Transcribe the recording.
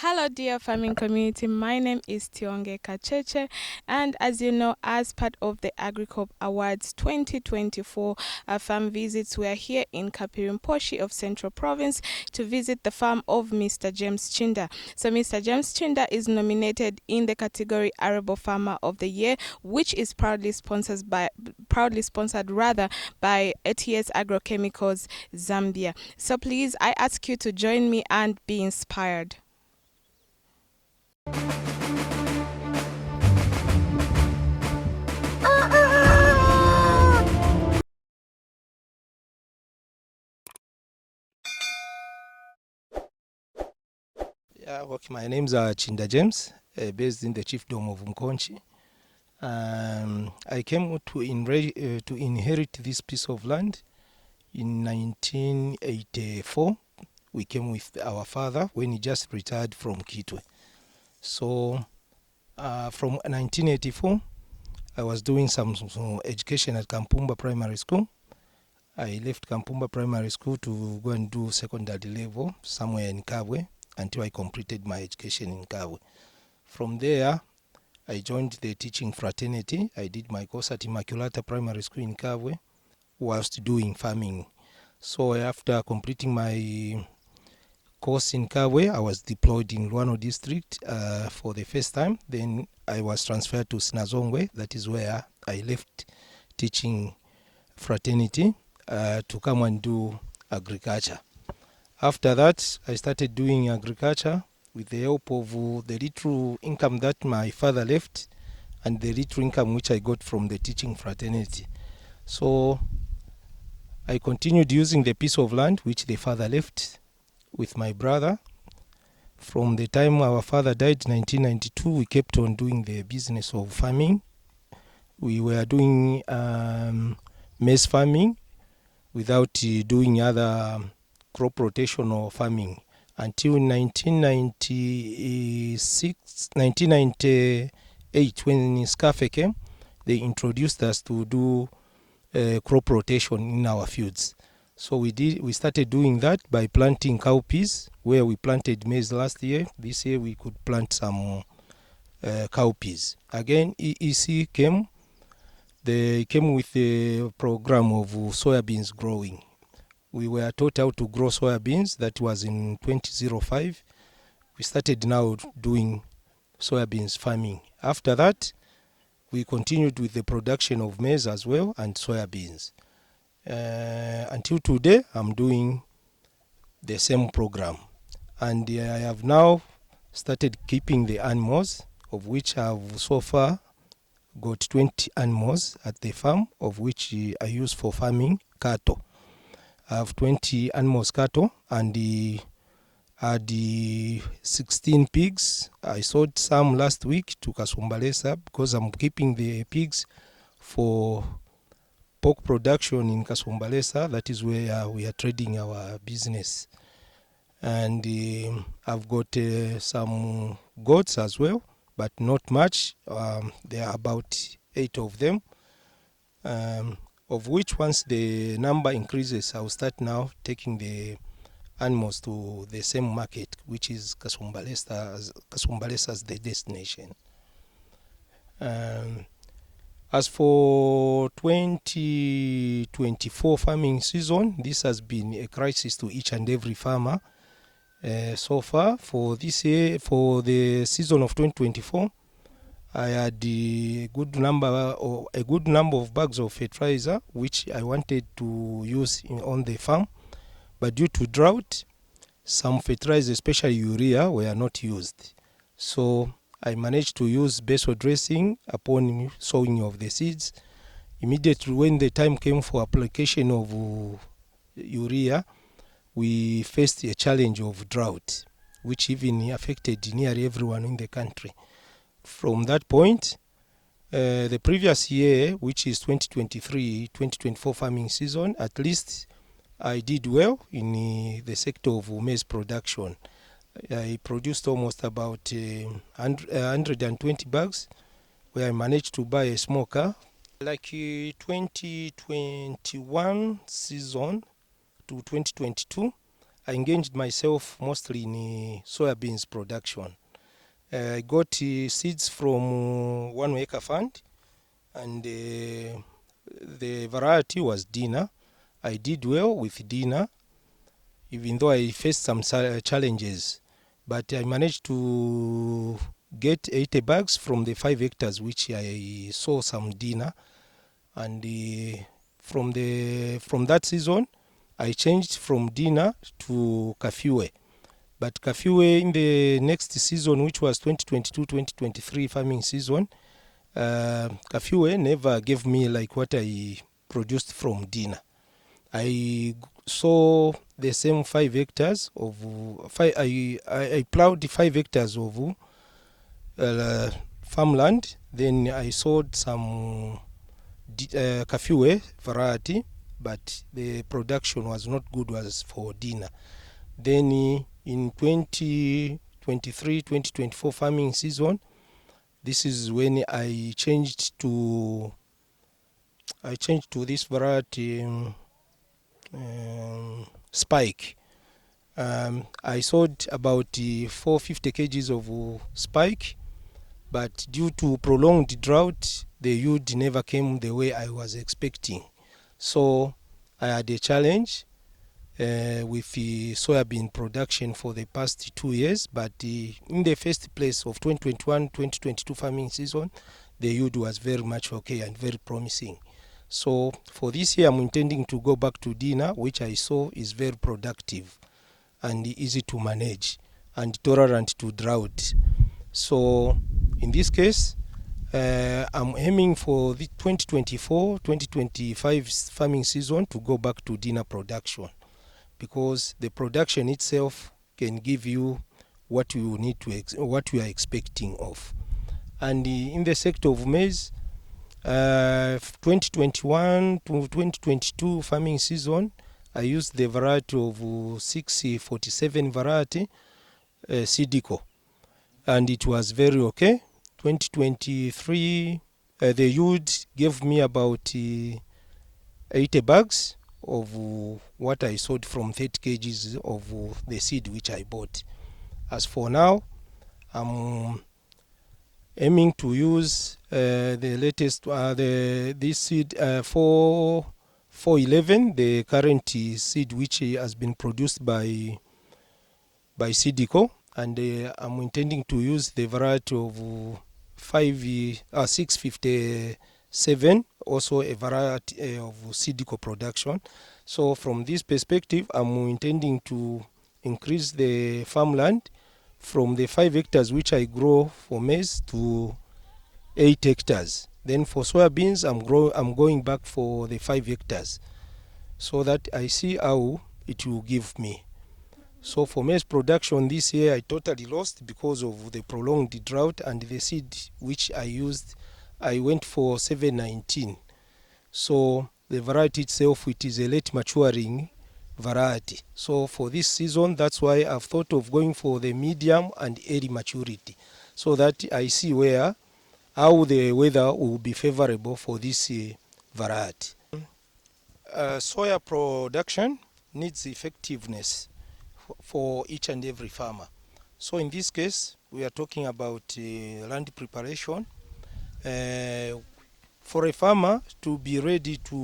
Hello, dear farming community. My name is Tionge Kacheche, and as you know, as part of the AgriCorp Awards 2024 farm visits, we are here in Kapirimposhi of Central Province to visit the farm of Mr. James Chinda. So, Mr. James Chinda is nominated in the category Arable Farmer of the Year, which is proudly sponsored by ATS Agrochemicals Zambia. So, please, I ask you to join me and be inspired. Yeah, okay. My name's Chinda James, based in the chiefdom of Mkonchi. I came to inherit this piece of land in 1984. We came with our father when he just retired from Kitwe. So from 1984, I was doing some education at Kampumba Primary School. I left Kampumba Primary School to go and do secondary level somewhere in Kabwe until I completed my education in Kabwe. From there, I joined the teaching fraternity. I did my course at Immaculata Primary School in Kabwe whilst doing farming. So after completing my course in Kabwe, I was deployed in Luano district for the first time. Then I was transferred to Sinazongwe. That is where I left teaching fraternity to come and do agriculture. After that, I started doing agriculture with the help of the little income that my father left and the little income which I got from the teaching fraternity. So I continued using the piece of land which the father left with my brother. From the time our father died in 1992, we kept on doing the business of farming. We were doing maize farming without doing other crop rotation or farming until 1998 when SCAFE came. They introduced us to do crop rotation in our fields. So we started doing that by planting cowpeas, where we planted maize last year. This year we could plant some cowpeas. Again, EEC came. They came with a program of soybeans growing. We were taught how to grow soybeans. That was in 2005. We started now doing soybeans farming. After that, we continued with the production of maize as well and soybeans. Until today, I'm doing the same program. And I have now started keeping the animals, of which I have so far got 20 animals at the farm, of which I use for farming cattle. I have 20 animals cattle, and had 16 pigs. I sold some last week to Kasumbalesa because I'm keeping the pigs for pork production in Kasumbalesa. That is where we are trading our business. And I've got some goats as well, but not much. There are about 8 of them, of which once the number increases, I'll start now taking the animals to the same market, which is Kasumbalesa as the destination. As for 2024 farming season, this has been a crisis to each and every farmer. So far, for this year, for the season of 2024, I had a good number of bags of fertilizer which I wanted to use on the farm, but due to drought, some fertilizers, especially urea, were not used. So I managed to use basal dressing upon sowing of the seeds. Immediately when the time came for application of urea, we faced a challenge of drought, which even affected nearly everyone in the country. From that point, the previous year, which is 2023-2024 farming season, at least I did well in the sector of maize production. I produced almost about 120 bags, where I managed to buy a smoker. Like 2021 season to 2022, I engaged myself mostly in soybeans production. I got seeds from 1 acre fund, and the variety was Dina. I did well with Dina, even though I faced some challenges. But I managed to get 80 bags from the 5 hectares which I saw some Dina. And from that season, I changed from Dina to Kafue. But Kafue in the next season, which was 2022-2023 farming season, Kafue never gave me like what I produced from Dina. I saw the same 5 hectares of I plowed 5 hectares of farmland. Then I sowed some Kafue variety, but the production was not good as for Dina. Then in 2023-2024 farming season, this is when I changed to this variety Spike. I sowed about 450 kgs of Spike, but due to prolonged drought, the yield never came the way I was expecting. So I had a challenge with the soybean production for the past 2 years, but in the first place of 2021-2022 farming season, the yield was very much okay and very promising. So for this year, I'm intending to go back to Dina, which I saw is very productive and easy to manage and tolerant to drought. So in this case, I'm aiming for the 2024-2025 farming season to go back to Dina production, because the production itself can give you what you need to what you are expecting of. And in the sector of maize, 2021 to 2022 farming season, I used the variety of 647 variety, Sidico, and it was very okay. 2023, the yield gave me about 80 bags of what I sold from 30 kgs of the seed which I bought. As for now, I'm aiming to use the latest this seed 411, the current seed which has been produced by Sidico, and I'm intending to use the variety of 657, also a variety of Sidico production. So from this perspective, I'm intending to increase the farmland from the 5 hectares which I grow for maize to 8 hectares. Then for soybeans, I'm going back for the 5 hectares, so that I see how it will give me. So for maize production this year, I totally lost because of the prolonged drought, and the seed which I used, I went for 719. So the variety itself, it is a late maturing variety. So for this season, that's why I've thought of going for the medium and early maturity, so that I see how the weather will be favorable for this variety. Soya production needs effectiveness for each and every farmer. So in this case, we are talking about land preparation. For a farmer to be ready to